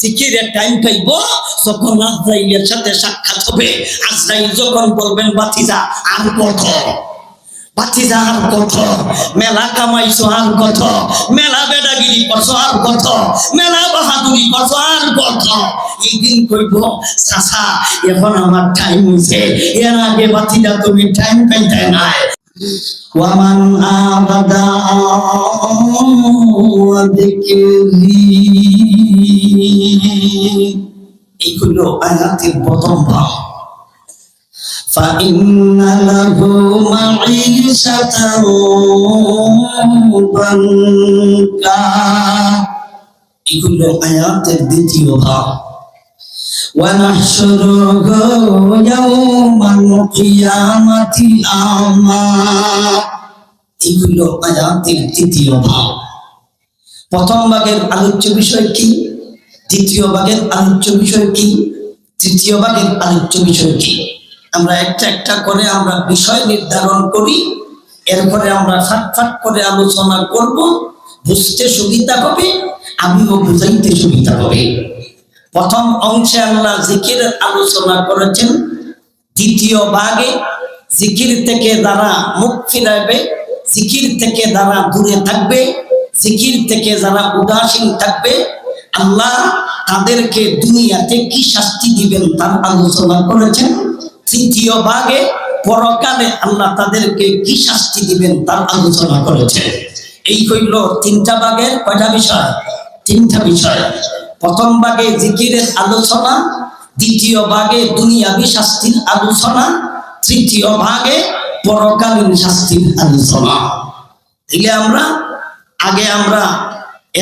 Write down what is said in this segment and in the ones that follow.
জিকিরের টাইম পাইব যখন আজরাইলের সাথে সাক্ষাৎ হবে। আজরাইল যখন বলবেন বাতিজা আর কত, বাতিজা আর কত, মেলা কামাইছো আর কত, মেলা বেদাগিরি করছো আর কত, মেলা বাহাদুরি করছো আর কত। এই দিন কইব চাচা এখন আমার টাইম হইছে, এর আগে বাতিজা তুমি টাইম পাইতে নাই। ওয়ামান আবাদা যিকরি, এইগুলো আয়াতের প্রথম ভাগ। ফাইন্না লাহু মাঈশাতান দানকা, এগুলো আয়াতের দ্বিতীয় ভাগ। ওয়া নাহশুরুহু ইয়াওমাল কিয়ামাতি আমা, এগুলো আয়াতের তৃতীয় ভাগ। প্রথম ভাগের আলোচ্য বিষয় কি, দ্বিতীয় ভাগের আলোচ্য বিষয় কি, তৃতীয় ভাগের আলোচ্য বিষয় কি, আমরা একটা একটা করে আমরা বিষয় নির্ধারণ করি, এরপরে আমরা ফাট করে আলোচনা করব, বুঝতে সুবিধা হবে, আমিও বুঝাইতে সুবিধা হবে। প্রথম অংশে আল্লাহ জিকিরের আলোচনা করেছেন। দ্বিতীয় ভাগে জিকির থেকে যারা মুখ ফিরাবে, জিকির থেকে যারা দূরে থাকবে, জিকির থেকে যারা উদাসীন থাকবে, আল্লাহ তাদেরকে দুনিয়াতে কি শাস্তি দিবেন তার আলোচনা করেছেন। তৃতীয় ভাগে পরকালে আল্লাহ তাদেরকে কি শাস্তি দিবেন তার আলোচনা করেছেন। এই হইল তিনটা ভাগের কয়টা বিষয়, তিনটা বিষয়। প্রথম ভাগে জিকিরের আলোচনা, দ্বিতীয় ভাগে দুনিয়াবী শাস্তির আলোচনা, তৃতীয় ভাগে পরকালীন শাস্তির আলোচনা। তাইলে আমরা আগে আমরা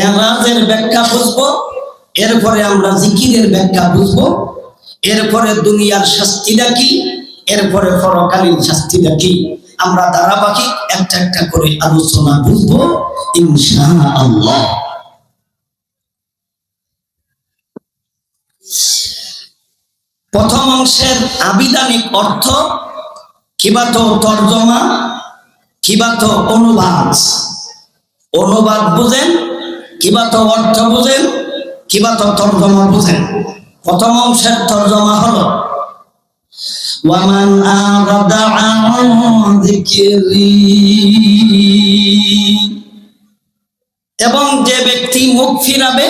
এরাজের ব্যাখ্যা বুঝবো, এরপরে আমরা জিকিরের ব্যাখ্যা বুঝবো, এরপরে দুনিয়ার শাস্তিটা কি, এরপরে পরকালীন শাস্তিটা কি, আমরা ধারাবাহিক একটা একটা করে আলোচনা বুঝবো ইনশাআল্লাহ। প্রথম অংশের আবিধানিক অর্থ কিবা তো তর্জমা, কিবা তো অনুবাদ। অনুবাদ বুঝেন, কিবা তো অর্থ বুঝেন, কিবা তো তর্জমা বুঝেন। প্রথম অংশের তর্জমা হলো ওয়ামান আরাদা আন যিকরি, এবং যে ব্যক্তি মুখ ফিরাবে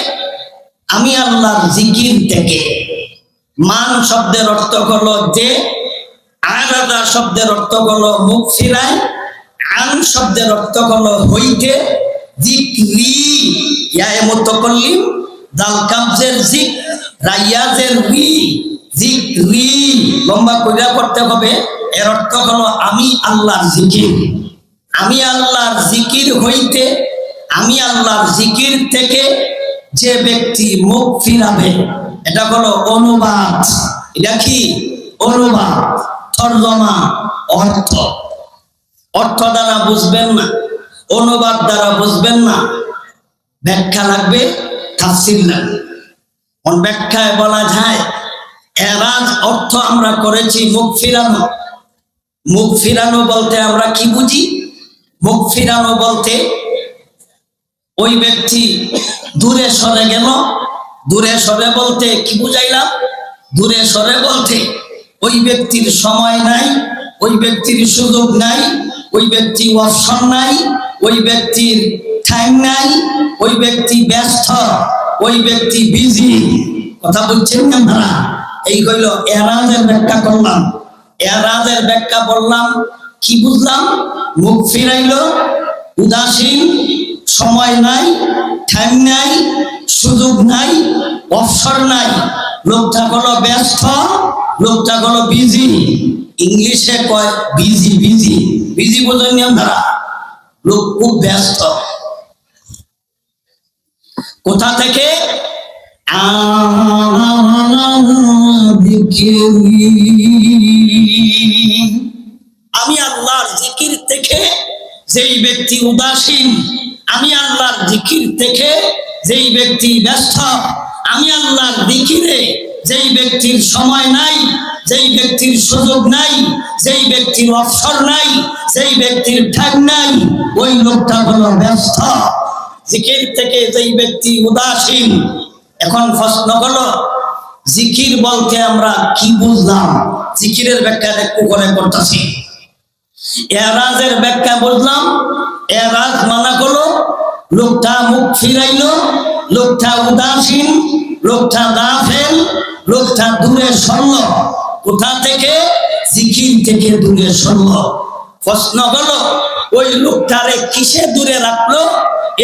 আমি আল্লাহর জিকির থেকে। মান শব্দের অর্থ হলো যে, আরাদা শব্দের অর্থ হলো মুখ ফিরায়, আন শব্দের অর্থ হলো হইতে, যিকরি ইয়া মুতাকাল্লিম, দাল কাবজের জিক, রাইয়াজের রি, যিকরি লম্বা কইরা পড়তে হবে। এর অর্থ হলো আমি আল্লাহর জিকির। আমি আল্লাহর জিকির হইতে, আমি আল্লাহর জিকির থেকে যে ব্যক্তি মুখ ফিরাবে, এটা হলো অনুবাদ। এটা কি অনুবাদ, তরজমা, অর্থ। অর্থ দ্বারা বুঝবেন না, অনুবাদ দ্বারা বুঝবেন না, ব্যাখ্যা লাগবে, তাফসীর লাগবে। কোন ব্যাখ্যায় বলা যায় এরাজ অর্থ আমরা করেছি মুখ ফিরানো। মুখ ফিরানো বলতে আমরা কি বুঝি? মুখ ফিরানো বলতে ওই ব্যক্তি দূরে সরে গেল। দূরে সরে বলতে কি বুঝাইলাম? দূরে সরে বলতে ওই ব্যক্তির সময় নাই, ওই ব্যক্তির সুযোগ নাই, ওই ব্যক্তি অপশন নাই, ওই ব্যক্তির টাইম নাই, ওই ব্যক্তি ব্যস্ত, ওই ব্যক্তি বিজি। কথা বলছেন আমরা? এই হইল এরাজের ব্যাখ্যা করলাম। এরাজের ব্যাখ্যা বললাম, কি বুঝলাম? মুখ ফিরাইল, উদাসীন, সময় নাই, টাইম নাই, সুযোগ নাই, অবসর নাই, লোকটা হলো ব্যস্ত, লোকটা হলো বিজি। ইংলিশে কয় বিজি। বিজি বিজি বোঝেন আপনারা? লোক খুব ব্যস্ত। কোথা থেকে? আমি আল্লাহর জিকির থেকে যেই ব্যক্তি উদাসীন, আমি আল্লাহর জিকির থেকে যেই ব্যক্তি ব্যস্ত, আমি আল্লাহর জিকিরে যেই ব্যক্তির সময় নাই, যেই ব্যক্তির সুযোগ নাই, যেই ব্যক্তির অবসর নাই, যেই ব্যক্তির ঠাক নাই, ওই লোকটা হলো ব্যস্ত। জিকির থেকে যেই ব্যক্তি উদাসীন, এখন প্রশ্ন হলো জিকির বলতে আমরা কি বুঝলাম? জিকিরের ব্যাখ্যা একটু করে করতেছি। এরাজের ব্যাখ্যা বুঝলাম। এরাজ মানা হলো লোকটা মুখ ফিরাইলো, লোকটা উদাসীন, লোকটা গাফেল, লোকটা দূরে সরল। কোথা থেকে? জিকির থেকে দূরে সরল। প্রশ্ন হলো ওই লোকটারে কিসে দূরে রাখলো?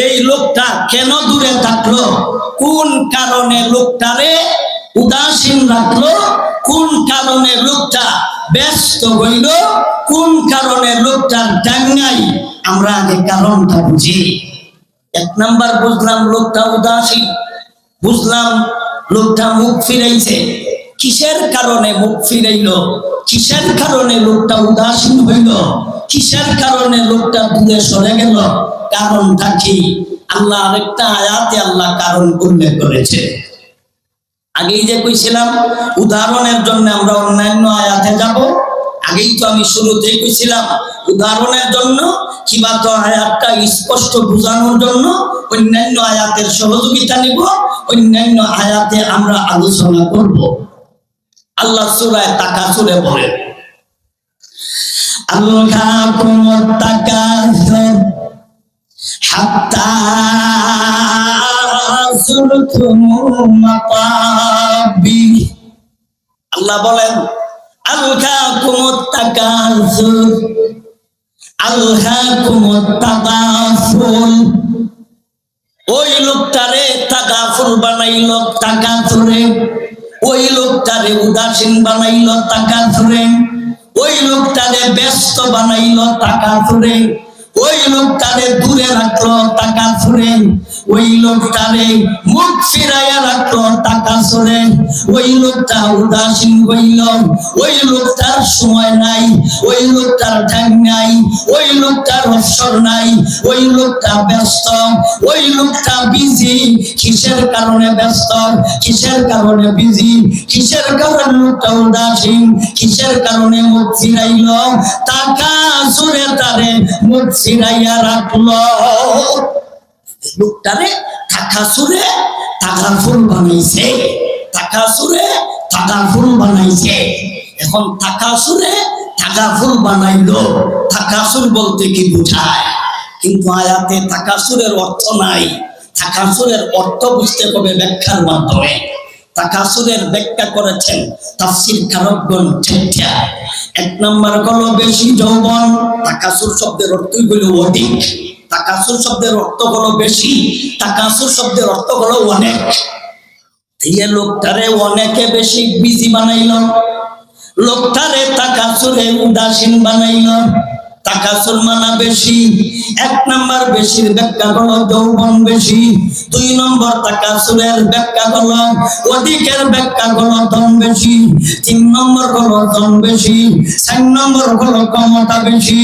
এই লোকটা কেন দূরে থাকলো? কোন কারণে লোকটারে উদাসীন রাখলো? কোন কারণে লোকটা ব্যস্ত হইল? কোন কারণে লোকটার ডাঙ্গাই? আমরা আগে কারণটা বুঝি। এক নাম্বার বুঝলাম লোকটা উদাসীন, বুঝলাম লোকটা মুখ ফিরাইছে। কিসের কারণে মুখ ফিরাইল? কিসের কারণে লোকটা উদাসীন হইল? কিসের কারণে লোকটা দূরে সরে গেল? কারণটা কি? আল্লাহ আরেকটা আয়াতে আল্লাহ কারণ উল্লেখ করেছে। আগেই যে কইছিলাম উদাহরণের জন্য আমরা অন্যান্য আয়াতে যাব। আগেই তো আমি শুরুতেই কইছিলাম উদাহরণের জন্য কিবা তো আয়াতটা স্পষ্ট বোঝানোর জন্য অন্যান্য আয়াতের সহযোগিতা নিব, অন্যান্য আয়াতে আমরা আলোচনা করব। আল্লাহ সূরা তাকাসুরে বলেন, আল্লাহুকুমুত তাকাসুর হাত্তা যুরতুমুল মাকাবির। আল্লাহ বলেন আল্লাহুকুমুত তাকাসুর, আল্লাহুকুমুত তাকাসুর। ওই লোকটারে তাকাফুর বানাইল তাকাসুরে, ওই লোকটারে উদাসীন বানাইল তাকাসুরে, ওই লোকটারে ব্যস্ত বানাইল তাকাসুরে, ওই লোকটারে দূরে রাখলো তাকাসুরে, ওই লোকটারে মুখ ফিরাইয়া রাখলো তাকাসুরে, ওই লোকটা উদাসীন হইল, ওই লোকটার সময় নাই, ওই লোকটার ঠ্যাং নাই, ওই লোকটার অবসর নাই, ওই লোকটা ব্যস্ত, ওই লোকটা বিজি। কিসের কারণে ব্যস্ত? কিসের কারণে বিজি? কিসের কারণে লোকটা উদাসীন? কিসের কারণে মুখ ফিরাইল? তাকাসুরে তারে মুখ ফিরাইয়া রাখলো। লোকটারে তাকাসুরে তাকাফুল বানাইছে, তাকাসুরে তাকাফুল বানাইছে। এখন তাকাসুরে তাকাফুল বানাইলো। তাকাসুর বলতে কি বোঝায়? কিন্তু আয়াতে তাকাসুরের অর্থ নাই। তাকাসুরের অর্থ বুঝতে হবে ব্যাখ্যার মাধ্যমে। তাকাসুরের ব্যাখ্যা করেছেন তাফসীর কারকগণ চারটা। এক নাম্বার হলো বেশি যৌবন। তাকাসুর শব্দের অর্থই হলো অধিক। তাকাসুর শব্দের অর্থ হলো বেশি, তাকাসুর শব্দের অর্থ হলো অনেক। এই লোকটারে অনেকে বেশি বিজি বানাইল, লোকটারে তাকাসুরে উদাসীন বানাইল। তাকাসুর মানা বেশি। এক নাম্বার বেশির ব্যাখ্যা হলো যৌবন বেশি। দুই নম্বর তাকাসুরের ব্যাখ্যা হলো অধিকের ব্যাখ্যা হলো ধন বেশি। তিন নম্বর হলো ধন বেশি। চার নম্বর হলো ক্ষমতা বেশি।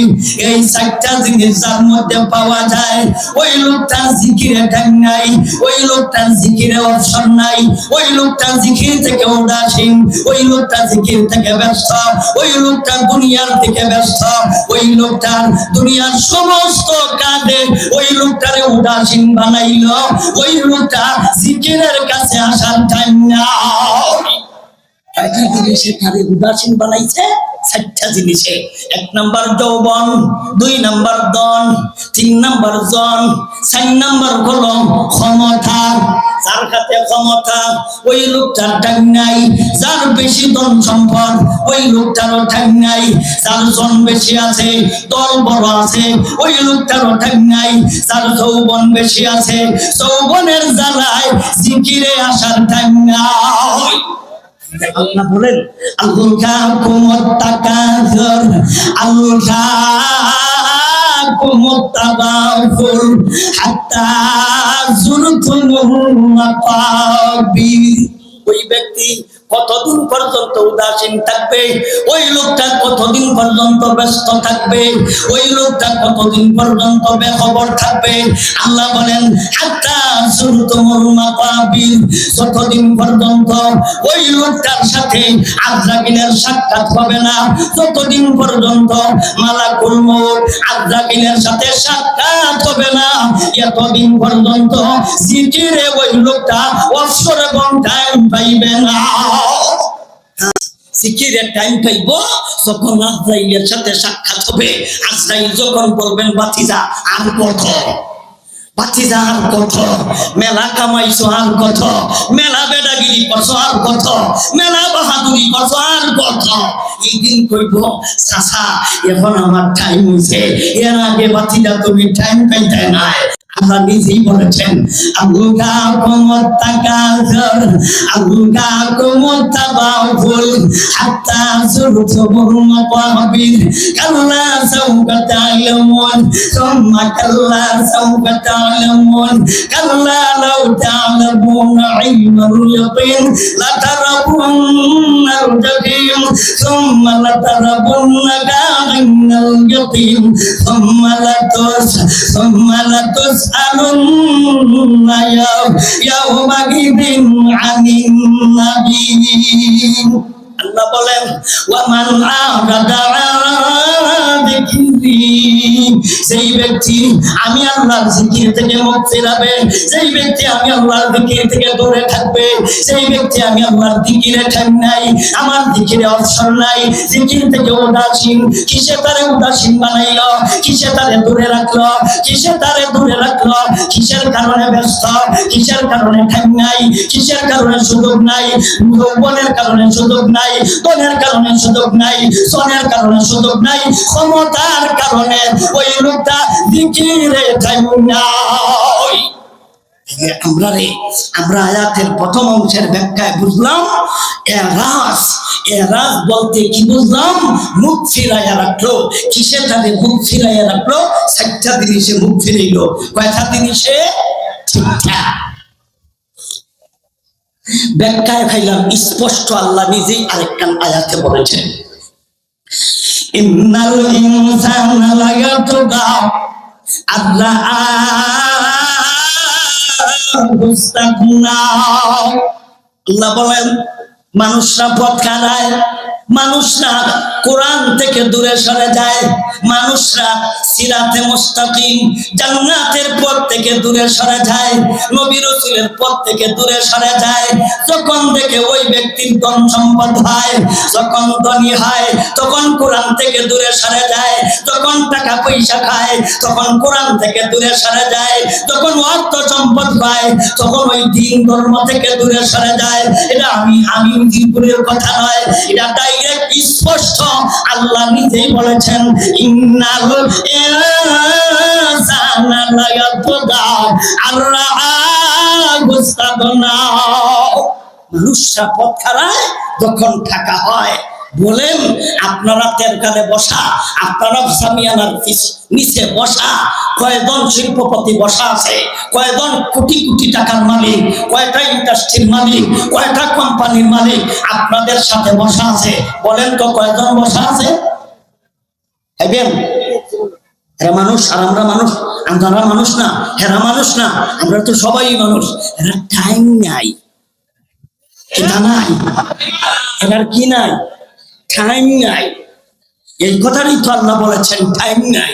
এই চারটা জিনিস যার মধ্যে পাওয়া যায়, ওই লোকটার জিকিরে ঠ্যাং নাই, ওই লোকটার জিকিরে অবসর নাই, ওই লোকটা জিকির থেকে উদাসীন, ওই লোকটা জিকির থেকে ব্যস্ত, ওই লোকটা দুনিয়ার থেকে ব্যস্ত, ওই লোকটার দুনিয়ার সমস্ত কাজে ওই লোকটারে উদাসীন বানাইল। ওই লোকটা জিকিরের কাছে আসার টাইম নাই। কয়টা জিনিসে তারে উদাসীন বানাইছে? চারটা জিনিসে। এক নাম্বার যৌবন, দুই নাম্বার ধন, তিন নাম্বার জন, চার নাম্বার হলো ক্ষমতা। যার কাছে ক্ষমতা ওই লোকটার ঠ্যাং নাই। যার বেশি ধন সম্পদ ওই লোকটারও ঠ্যাং নাই। যার জন বেশি আছে, দল বড় আছে, ওই লোকটারও ঠ্যাং নাই। যার যৌবন বেশি আছে, যৌবনের জ্বালায় জিকিরে আসার ঠ্যাং নাই। আল্লাহ বলেন আল্লাহুকুমুত তাকাসুর, আল্লাহুকুমুত তাকাসুর হাত্তা যুরতুমুল মাকাবির। ওই ব্যক্তি কতদিন পর্যন্ত উদাসীন থাকবে, ওই লোকটা কতদিন পর্যন্ত ব্যস্ত থাকবে, ওই লোকটা কতদিন পর্যন্ত বেখবর থাকবে। আল্লাহ বলেন হাত্তা যুরতুমুল মাকাবির, যতদিন পর্যন্ত ওই লোকটার সাথে আজরাইলের সাক্ষাৎ হবে না, যতদিন পর্যন্ত মালাকুল মউত আজরাইলের সাথে সাক্ষাৎ হবে না, এতদিন পর্যন্ত জিকিরে ওই লোকটা অবসর এবং টাইম পাইবে না। জিকিরের টাইম পাইব যখন আজরাইলের সাথে সাক্ষাৎ হবে। আজরাইল যখন বলবেন বাতিজা আর কত, বাতিজা আর কত, মেলা কামাইছো আর কত, মেলা বেদাগিরি করছো আর কত, মেলা বাহাদুরি করছো আর কত। এই দিন কইব চাচা এখন আমার টাইম হইছে, এর আগে বাতিজা তুমি টাইম পাইতে নাই। আল্লাহ নিজেই বলেছেন আল্লাহুম তাকাসুর আল্লাহুম তাবাউল হাত্তা যুরতুমুল মাকাবির কাল্লা সাওফা তা'লামুন সুম্মা কাল্লা সাওফা তা'লামুন কাল্লা লাউ তা'লামুনা ইলমাল ইয়াকিন লাতারাবুন্নাল জাহিম সুম্মা লাতারাবুন্না গা'ইনাল ইয়াকিন সুম্মা লাতুস আলুন্না ইয়াউমাইদিন আনিন নাবিয়্যিন। আল্লাহ বলেন ওয়ামান আরাদা যিকরি, সেই ব্যক্তি আমি আল্লাহর জিকির থেকে মুখ ফেরাবে, সেই ব্যক্তি আমি আল্লাহর জিকির থেকে দূরে থাকবে, সেই ব্যক্তি আমি আল্লাহর জিকিরে ঠাই নাই, আমার জিকিরে অবসর নাই, জিকির থেকে উদাসীন। কিসে তারে উদাসীন বানাইলো, কিসে তারে দূরে রাখলো, কিসে তারে দূরে রাখলো, কিসের কারণে ব্যস্ত, কিসের কারণে ঠাই নাই, কিসের কারণে সুযোগ নাই, যৌবনের কারণে সুযোগ নাই, ধনের কারণে সুযোগ নাই, সনের কারণে সুযোগ নাই, ক্ষমতার কারণে ওই লোকটা জিকিরে ঠাই নাই। আমরা আয়াতের প্রথম অংশের ব্যাখ্যায় বুঝলাম এরাজ বলতে কি বুঝলাম, মুখ ফিরাইয়া রাখলো। কিসে তারে মুখ ফিরাইয়া রাখলো? 7টা জিনিসে মুখ ফিরাইলো। কয়টা জিনিসে? ঠিকঠাক ব্যাখ্যায় খাইলাম স্পষ্ট। আল্লাহ নিজেই আরেকটা আয়াতে বলেছেন ইন্নাল ইনসানা লায়াতগা আল্লাহ আল্লাহ বলেন মানুষরা পথ হারায়, মানুষরা কোরআন থেকে দূরে সরে যায়, মানুষরা সিরাতে মুস্তাকিম জান্নাতের পথ থেকে দূরে সরে যায়, নবী রাসূলের পথ থেকে দূরে সরে যায়। যখন দেখে ওই ব্যক্তির ধন সম্পদ হয়, যখন ধনী হয়, তখন কোরআন থেকে দূরে সরে যায়, যখন টাকা পয়সা খায় তখন কোরআন থেকে দূরে সরে যায়, যখন অর্থ সম্পদ পায় তখন ওই দ্বীন ধর্ম থেকে দূরে সরে যায়। এটা আমি উজিরপুরের কথা নয়, এটা ডাইরেক্ট স্পষ্ট। আল্লাহ নিজেই বলেছেন ইন্নাল ইনসানা লায়াতগা আরআহু ইসতাগনা। মানুষরা পথ হারায় যখন টাকা হয়। বলেন আপনারা তেরকালে বসা, আপনারা সামিয়ানার নিচে বসা, কয়জন শিল্পপতি বসা আছে, কয়জন কোটি কোটি টাকার মালিক, কয়টা ইন্ডাস্ট্রির মালিক, কয়টা কোম্পানির মালিক আপনাদের সাথে বসা আছে? বলেন তো কয়জন বসা আছে? এরা মানুষ আর আমরা মানুষ? আমরা মানুষ না, এরা মানুষ না, আমরা তো সবাই মানুষ। এরা টাইম নাই, এটা নাই, এটার কি নাই? টাইম নাই। এই কথাটাই তো আল্লাহ বলেছেন টাইম নাই।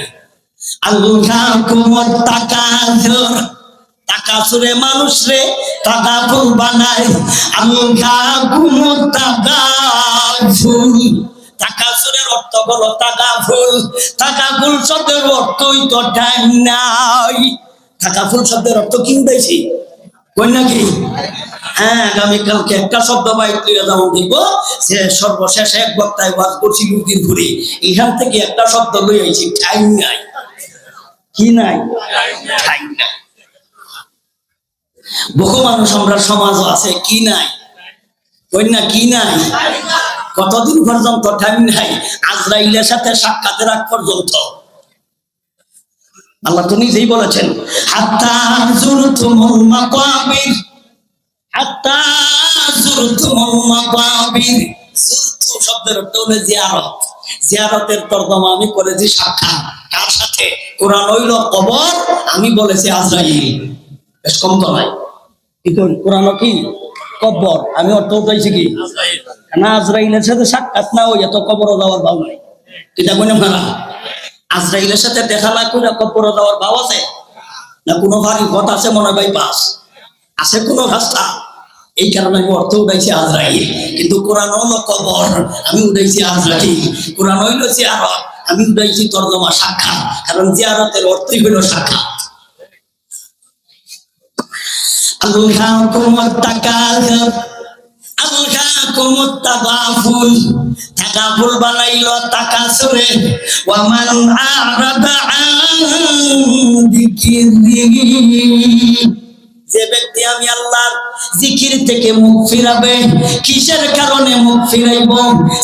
আল্লাহুম তাকাসুর, তাকাসুরে মানুষরে তাকাফুল বানায়। আল্লাহুম তাকাসুর, তাকাসুরের অর্থ হলো তাকাফুল। তাকাফুল শব্দের অর্থই তো টাইম নাই। তাকাফুল শব্দের অর্থ কি উঠাইছি কই নাকি? হ্যাঁ, আগামীকালকে একটা শব্দ বাইক লিয়ে যাবো, দেখবো যে সর্বশেষ এক বক্তায় ওয়াজ করছি মুরগির ঘুরি, এখান থেকে একটা শব্দ লই আইছি টাইম নাই। কি নাই? টাইম নাই। বহু মানুষ আমরা সমাজও আছে কি নাই, কই না কি নাই? কতদিন পর্যন্ত টাইম নাই? আজরাইলের সাথে সাক্ষাতের আগ পর্যন্ত। আল্লাহ তো নিজেই বলেছেন হাত্তা যুরতুমুল মাকাবির, হাত্তা জুরতুমুল মাকাবির। জুরতু শব্দের অর্থ হলো জিয়ারত। জিয়ারতের তরজমা আমি করেছি সাক্ষাৎ। কার সাথে? কোরআন হইল কবর, আমি বলেছি আজরাইল। বেশ কম তো নাই। কি করি? কোরআন কি কবর, আমি অর্থ উঠাইছি কি আজরাইল। না, আজরাইলের সাথে সাক্ষাৎ না হইয়া তো কবরও যাওয়ার ভাব নাই। এটা কই না মারা? আজরাইলের সাথে দেখা না কইরা কবরও যাওয়ার ভাব আছে না? কোনো ভারী কথা আছে মনে হয় পাস আছে কোনো ভাষা? এই কারণে আমি অর্থ উঠাইছি আজরাইল। কিন্তু কোরআন হলো কবর, আমি উঠাইছি আজরাইল। কোরআন হইল জিয়ারত, আমি উঠাইছি তরজমা সাক্ষাৎ। কারণ জিয়ারতের অর্থই হইল সাক্ষাৎ। আলহাকুমুত তাকাসুর, আলহাকুমুত তাগাফুল। তাগাফুল বানাইলো তাকাসুরে। ওয়া মান আরাদা আন যিকরি, যে ব্যক্তি আমি আল্লাহর জিকির থেকে মুখ ফিরাবে। কিসের কারণে মুখ ফিরাইব?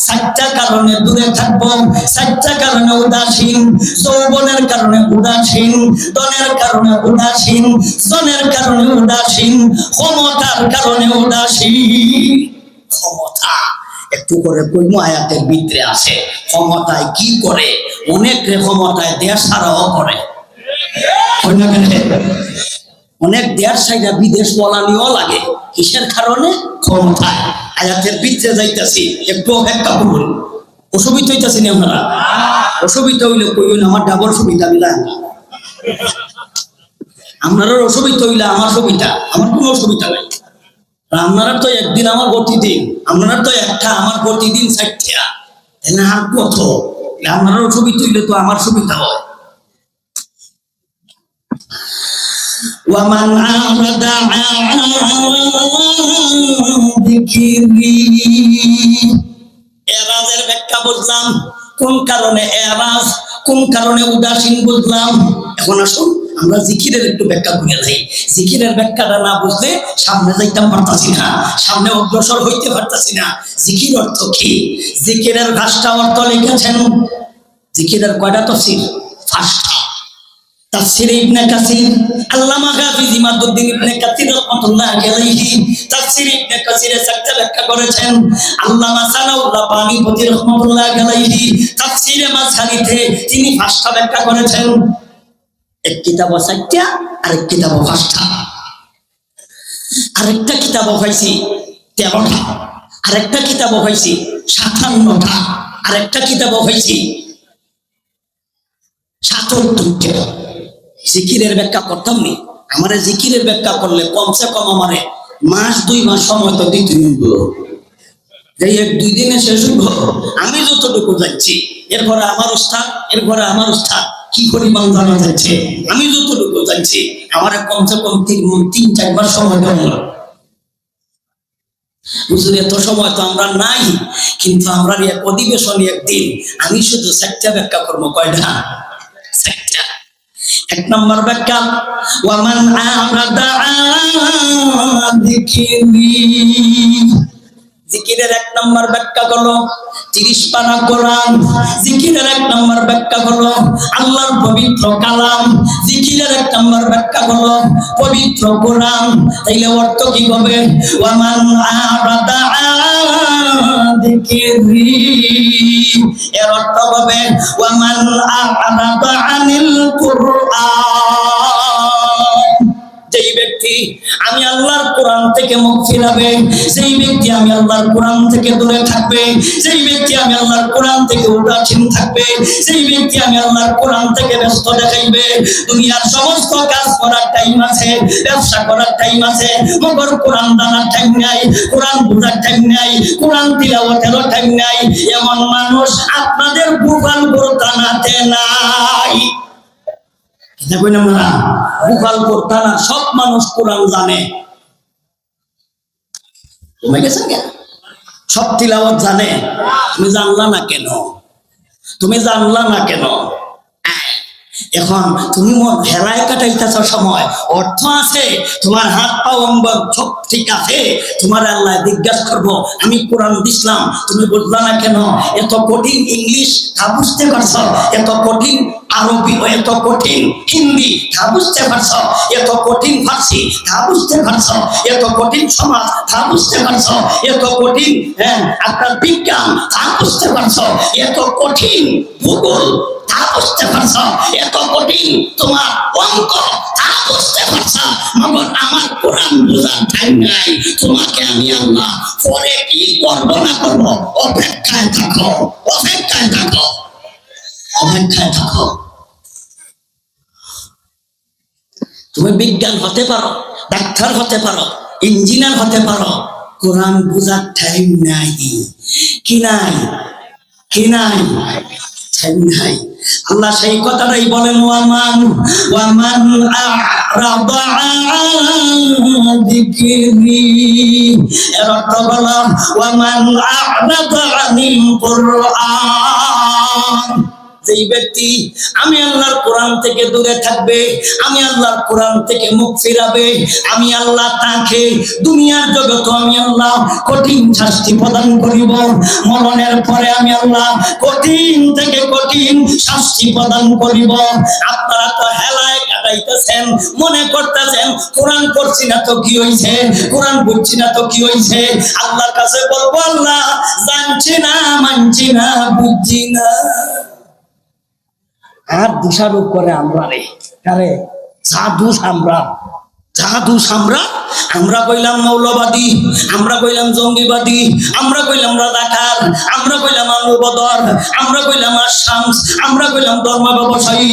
সাতটা কারণে দূরে থাকবো। সাতটা কারণে উদাসীন। যৌবনের কারণে উদাসীন, ধনের কারণে উদাসীন, জনের কারণে উদাসীন, ক্ষমতার কারণে উদাসীন। ক্ষমতা একটু করে কইমো আয়াতের ভিতরে আছে। ক্ষমতায় কি করে? অনেক ক্ষমতায় দেশ ছাড়াও করে। অনেক দেশ সাইডা বিদেশ বলানিও লাগে। কিসের কারণে? ক্ষমতায়। আয়াতের ভিতরে যাইতাছি, একটু অপেক্ষা করুন। অসুবিধা হইতাছি না আপনারা? অসুবিধা হইলে কইুন, আমার ডাবল সুবিধা মিলায় না। আপনার অসুবিধা হইলে আমার সুবিধা, আমার কোনো অসুবিধা নাই। আপনারা তো একদিন আমার প্রতিদিন, আপনারা তো একটা আমার প্রতিদিন চারটা, তাহলে আর কত? আপনার অসুবিধা হইলে তো আমার সুবিধা হয়। ومن أعرض عن ذكري, এরাজের ব্যাখ্যা বুঝলাম। কোন কারণে এরাজ, কোন কারণে উদাসীন বুঝলাম। এখন আসুন আমরা জিকিরের একটু ব্যাখ্যা করে যাই। জিকিরের ব্যাখ্যাটা না বুঝলে সামনে যাইতাম পারতাছি না, সামনে অগ্রসর হইতে পারতাছি না। জিকির অর্থ কি? জিকিরের ভাষা অর্থ লিখেছেন। জিকিরের কয়টা তাফসীর? 5টা। তাফসীর ইবনে কাসির, আল্লামা হাফিজ ইমাদউদ্দিন ইবনে কাসির রাহমাতুল্লাহি আলাইহি তাফসীর ইবনে কাসিরে 4টা ব্যাখ্যা করেছেন। আল্লামা সানাউল্লাহ পানিপতি রাহমাতুল্লাহি আলাইহি তাফসীরে মাযহারিতে তিনি 5টা ব্যাখ্যা করেছেন। এক কিতাবে 4টা, আরেক কিতাবে 5টা। আরেকটা কিতাবে হইছে 13টা, আরেকটা কিতাবে হইছে 57টা, আরেকটা কিতাবে হইছে 77টা। জিকিরের ব্যাখ্যা করতাম নি? আমারে জিকিরের ব্যাখ্যা করলে কমসে কম আমারে মাস 2 মাস সময় তো দিতে হইব। যে 1-2 দিনে শেষ হইব? আমি যতটুকু যাচ্ছি, এরপরে আমার উস্তাদ, এরপরে আমার উস্তাদ কি পরিমাণ জানা যাচ্ছে, আমি যতটুকু যাচ্ছি আমারে কমসে কম 3-4 মাস সময় দেওয়া হলো। বুঝলি, এত সময় তো আমরা নাই। কিন্তু আমরা এক অধিবেশনে একদিন আমি শুধু 4টা ব্যাখ্যা করবো। কয়টা? 4টা। 1 নম্বর ব্যাখ্যা, ওয়ামান আরাদা আন যিকরি। জিকিরের 1 নম্বর ব্যাখ্যা হলো 30 পারা কোরআন। জিকিরের 1 নম্বর ব্যাখ্যা হলো আল্লাহর পবিত্র কালাম। জিকিরের 1 নম্বর ব্যাখ্যা হলো পবিত্র কোরআন। তাইলে অর্থ কি হবে? ওয়ামান আরাদা আন যিকরি, এর অর্থ হবে ওয়ামান আরাদা আনিল কুরআন। যেই ব্যক্তি আমি আল্লাহর কোরআন থেকে মুখ ফিরাবে, সেই ব্যক্তি আমি আল্লাহর কোরআন থেকে দূরে থাকবে, সেই ব্যক্তি আমি আল্লাহর কোরআন থেকে উদাসীন থাকবে, সেই ব্যক্তি আমি আল্লাহর কোরআন থেকে ব্যস্ত দেখাইবে। দুনিয়ার সমস্ত কাজ করার টাইম আছে, ব্যবসা করার টাইম আছে, মগর কোরআন জানার টাইম নাই, কোরআন বোঝার টাইম নাই, কোরআন তিলাওয়াতেরও টাইম নাই। এমন মানুষ আপনাদের গুগল বোরতানাতে নাই। গুগল বোরতানা সব মানুষ কোরআন জানে, সব তিলাওয়াত জানে। তুমি জানলা না কেন? তুমি জানলা না কেন? এখন তুমি মন হেলায় কাটাইতেছ সময়, অর্থ আছে, তোমার হাত পা অঙ্গ সব ঠিক আছে, তোমার আল্লাহ জিজ্ঞাসা করবো আমি কোরআন দিছিলাম তুমি বুঝলা না কেন, এত কঠিন ইংলিশ তা বুঝতে পারছো, এত কঠিন আরবি এত কঠিন হিন্দি তা বুঝতে পারছো, এত কঠিন ফার্সি তা বুঝতে পারছো, এত কঠিন সমাজ তা বুঝতে পারছো, এত কঠিন আপনার বিজ্ঞান তা বুঝতে পারছো, এত কঠিন ভূগোল তা বুঝতে পারছো, এত কঠিন তোমার অঙ্ক তা বুঝতে পারছো, মগর আমার কোরআন বোঝার টাইম নাই, তোমাকে আমি আল্লাহ পরে কি করবো না করবো অপেক্ষায় থাকো, অপেক্ষায় থাকো, অপেক্ষায় থাকো। তুমি বিজ্ঞান হতে পারো, ডাক্তার হতে পারো, ইঞ্জিনিয়ার হতে পারো, কোরআন বোঝার টাইম নাই, কি নাই, কি নাই, টাইম নাই। আল্লাহ সেই কথাটাই বলেন ওয়ামান ওয়ামান আ'রাদা আন যিকরি, এর অর্থ হলো ওয়ামান আ'রাদা আনিল কুরআন, যেই ব্যক্তি আমি আল্লাহর কোরআন থেকে দূরে থাকবে, আমি আল্লাহর কোরআন থেকে মুখ ফিরাবে, আমি আল্লাহ তাকে দুনিয়ার জগতে আমি আল্লাহ কঠিন শাস্তি প্রদান করিব, মরণের পরে আমি আল্লাহ কঠিন থেকে কঠিন শাস্তি প্রদান করিব। আপনারা তো হেলায় কাটাইতেছেন, মনে করতেছেন কোরআন পড়ছি না তো কি হইছে, কোরআন বুঝছি না তো কি হইছে, আল্লাহর কাছে বলবো আল্লাহ জানছি না, মানছি না, বুঝছি না। আর দোষারোপ করে আমরা রে, আরে সাধু সম্রাট, সাধু সম্রাট, আমরা কইলাম মৌলবাদী, আমরা কইলাম জঙ্গিবাদী, আমরা কইলাম রাজাকার, আমরা কইলাম আলুবদর, আমরা কইলাম আশামস, আমরা কইলাম ধর্ম ব্যবসায়ী,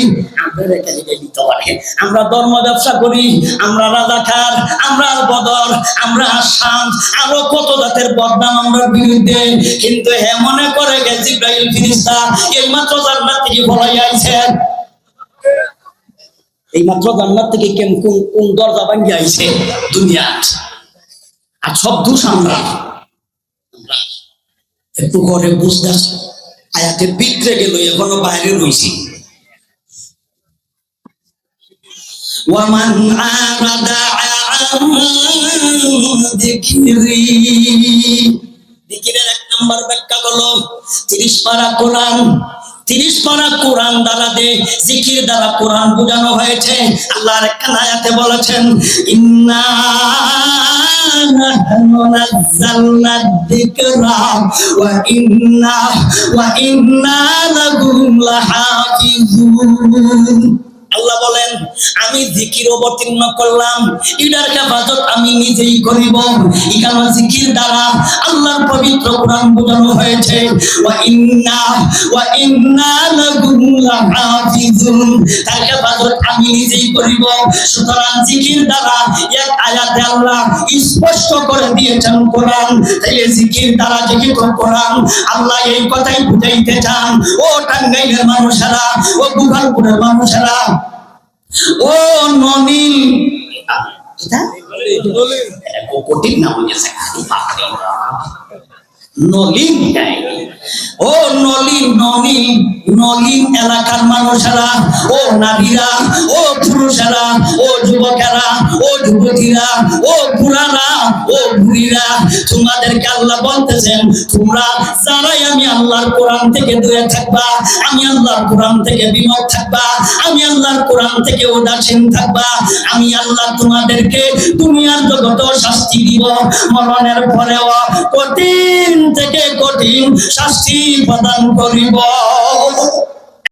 আমরা ধর্ম ব্যবসা করি, আমরা রাজাকার, আমরা বদর, আমরা আশামস, আরো কত জাতের বদনাম আমরা বিরুদ্ধে, কিন্তু হে মনে করে গেছে জিবরাইল ফেরেশতা এই মাত্র জান্নাত থেকে বলাই আইছে, এই মাত্র জান্নাত থেকে কোন দরজা ভাঙিয়ে আইছে দুনিয়া, আর সব দোষ আমরা একটু করে বুঝতে আয়াতের ভিতরে গেল, এখনো বাইরে রয়েছি। ওয়ামান আরাদা আন যিকরি, যিকিরের এক নম্বর ব্যাখ্যা হলো 30 পারা কোরআন, 30 পারা কোরআন দ্বারা জিকির দ্বারা কোরআন বোঝানো হয়েছে। আল্লাহর একটা আয়াতে বলেছেন ইন্না নাহনু নাযালনা যিকরা ওয়া ইন্না লাহু লাহাফিজুন। আল্লাহ বলেন আমি জিকির অবতীর্ণ করলাম, এটার হেফাজত আমি নিজেই করিব। এখানে জিকির দ্বারা আল্লাহর পবিত্র কোরআন বোঝানো হয়েছে ওয়া ইন্না লাহু লাহাফিজুন, তার হেফাজত আমি নিজেই করিব। সুতরাং জিকির দ্বারা এক আয়াতে আল্লাহ স্পষ্ট করে দিয়েছেন কোরআন, তাইলে জিকির দ্বারা যেহেতু কোরআন, আল্লাহ এই কথাই বুঝাইতে চান ও টাঙ্গাইলের মানুষেরা, ও গোপালপুরের মানুষেরা, ও নলিন, কঠিন নাম হয়েছে নলিন, ও নলিন নলিন নলিন এলাকার মানুষেরা, ও নারীরা, ও পুরুষেরা, ও যুবকেরা, ও যুবতীরা, ও বুড়ারা, ও বুড়িরা, তোমাদেরকে আল্লাহ বলতেছেন তোমরা যারাই আমি আল্লাহর কোরআন থেকে দূরে থাকবা, আমি আল্লাহর কোরআন থেকে বিমুখ থাকবা, আমি আল্লাহর কোরআন থেকে উদাসীন থাকবা, আমি আল্লাহ তোমাদেরকে দুনিয়ার জগতে শাস্তি দিব, মরণের পরেও কঠিন থেকে কঠিন শাস্তি প্রদান করিব।